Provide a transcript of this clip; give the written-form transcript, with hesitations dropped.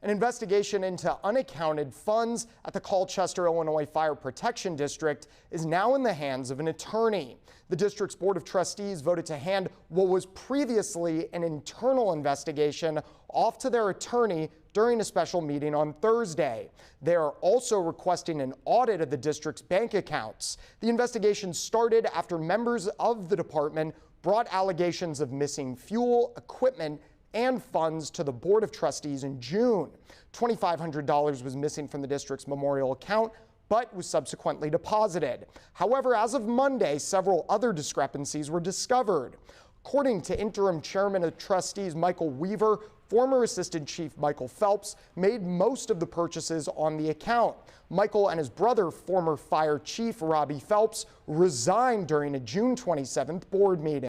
An investigation into unaccounted funds at the Colchester, Illinois Fire Protection District is now in the hands of an attorney. The district's Board of Trustees voted to hand what was previously an internal investigation off to their attorney during a special meeting on Thursday. They are also requesting an audit of the district's bank accounts. The investigation started after members of the department brought allegations of missing fuel, equipment, and funds to the Board of Trustees in June. $2,500 was missing from the district's memorial account, but was subsequently deposited. However, as of Monday, several other discrepancies were discovered. According to interim chairman of trustees Michael Weaver, former Assistant Chief Michael Phelps made most of the purchases on the account. Michael and his brother, former Fire Chief Robbie Phelps, resigned during a June 27th board meeting.